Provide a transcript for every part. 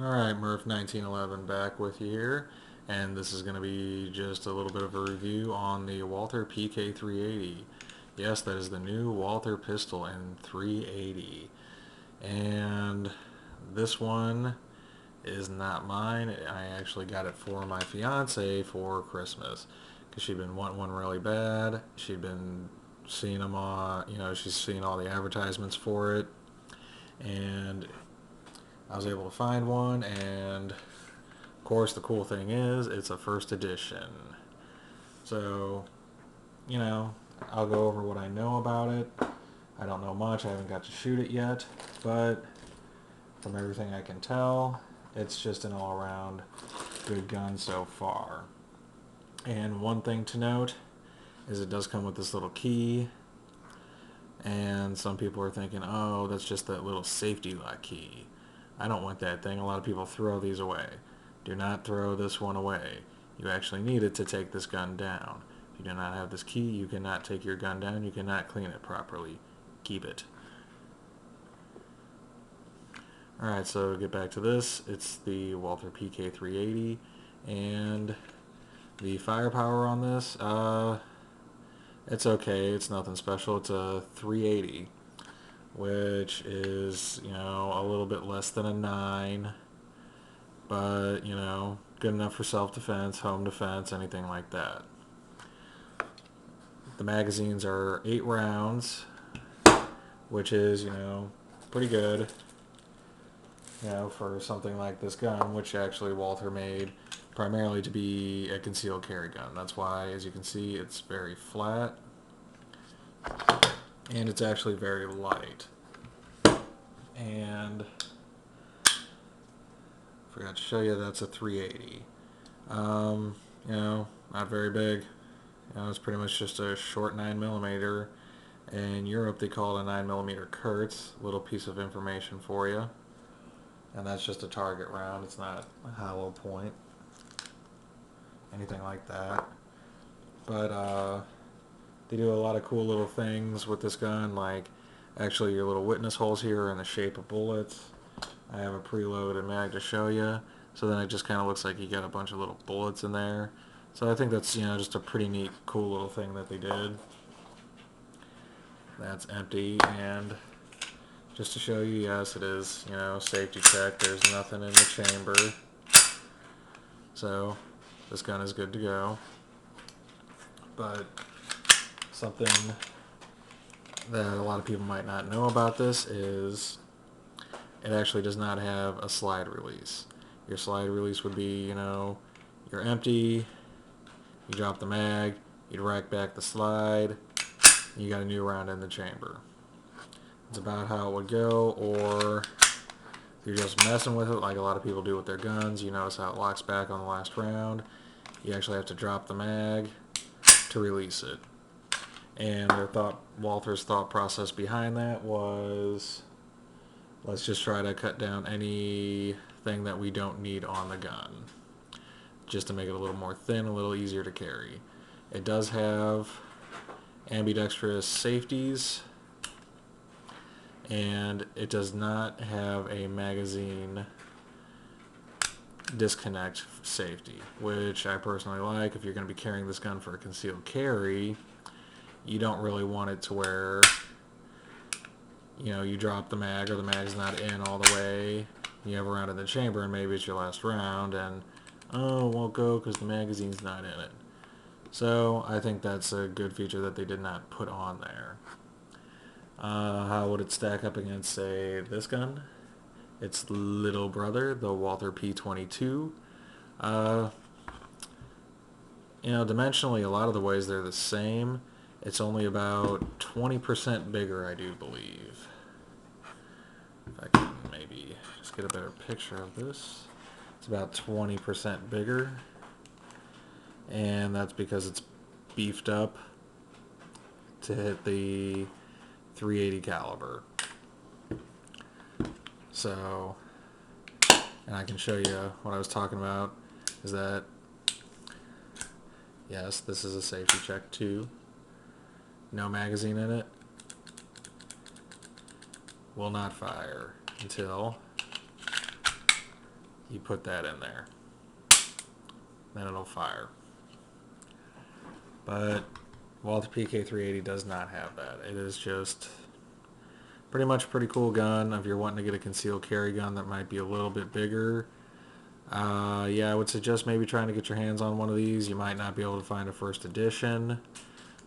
Alright, Murph 1911 back with you here, and this is going to be just a little bit of a review on the Walther PK380. Yes, that is the new Walther pistol in 380. And this one is not mine. I actually got it for my fiance for Christmas because she'd been wanting one really bad. She'd been seeing them all, she's seen all the advertisements for it, and I was able to find one, and of course the cool thing is it's a first edition. So, I'll go over what I know about it. I don't know much, I haven't got to shoot it yet, but from everything I can tell, it's just an all-around good gun so far. And one thing to note is it does come with this little key, and some people are thinking, oh, that's just that little safety lock key. I don't want that thing. A lot of people throw these away. Do not throw this one away. You actually need it to take this gun down. If you do not have this key, you cannot take your gun down. You cannot clean it properly. Keep it. Alright, so get back to this. It's the Walther PK380, and the firepower on this, it's okay. It's nothing special. It's a 380. Which is, a little bit less than a 9, but, good enough for self-defense, home defense, anything like that. The magazines are 8 rounds, which is, pretty good, for something like this gun, which actually Walther made primarily to be a concealed carry gun. That's why, as you can see, it's very flat, and it's actually very light. And forgot to show you that's a 380. Not very big. It's pretty much just a short 9mm. In Europe they call it a 9mm Kurtz. Little piece of information for you. And that's just a target round. It's not a hollow point, anything like that. But they do a lot of cool little things with this gun, like actually your little witness holes here are in the shape of bullets. I have a preloaded mag to show you, so then it just kind of looks like you got a bunch of little bullets in there. So I think that's, just a pretty neat, cool little thing that they did. That's empty, and just to show you, yes, it is, safety check. There's nothing in the chamber. So this gun is good to go. But something that a lot of people might not know about this is it actually does not have a slide release. Your slide release would be, you're empty, you drop the mag, you'd rack back the slide, and you got a new round in the chamber. It's about how it would go. Or if you're just messing with it like a lot of people do with their guns, you notice how it locks back on the last round. You actually have to drop the mag to release it. And Walther's thought process behind that was, let's just try to cut down anything that we don't need on the gun, just to make it a little more thin, a little easier to carry. It does have ambidextrous safeties, and it does not have a magazine disconnect safety, which I personally like. If you're going to be carrying this gun for a concealed carry, you don't really want it to where, you drop the mag or the mag's not in all the way, you have a round in the chamber and maybe it's your last round and, oh, it won't go because the magazine's not in it. So I think that's a good feature that they did not put on there. How would it stack up against, say, this gun? Its little brother, the Walther P22. Dimensionally, a lot of the ways they're the same. It's only about 20% bigger, I do believe. If I can maybe just get a better picture of this. It's about 20% bigger. And that's because it's beefed up to hit the 380 caliber. So, and I can show you what I was talking about, is that, yes, this is a safety check too. No magazine in it. Will not fire until you put that in there. Then it'll fire. But Walther PK380 does not have that. It is just pretty much a pretty cool gun. If you're wanting to get a concealed carry gun that might be a little bit bigger, yeah, I would suggest maybe trying to get your hands on one of these. You might not be able to find a first edition,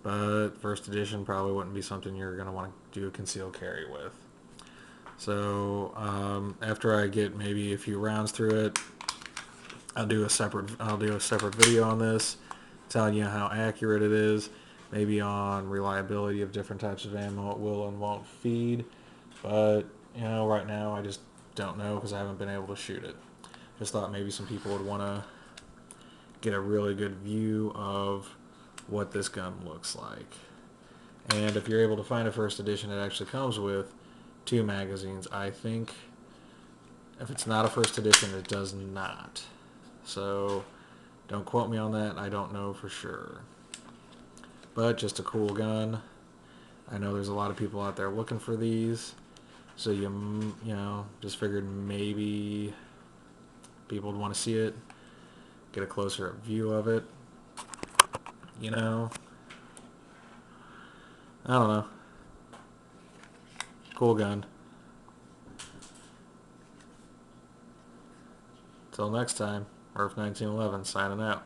but first edition probably wouldn't be something you're going to want to do a concealed carry with. So after I get maybe a few rounds through it, I'll do a separate video on this, telling you how accurate it is, maybe on reliability of different types of ammo it will and won't feed. But you know, right now I just don't know because I haven't been able to shoot it. Just thought maybe some people would want to get a really good view of what this gun looks like. And if you're able to find a first edition, it actually comes with 2 magazines. I think if it's not a first edition, it does not. So don't quote me on that. I don't know for sure. But just a cool gun. I know there's a lot of people out there looking for these. So you know, just figured maybe people would want to see it, get a closer up view of it. You know, I don't know. Cool gun. Till next time, Earth 1911 signing out.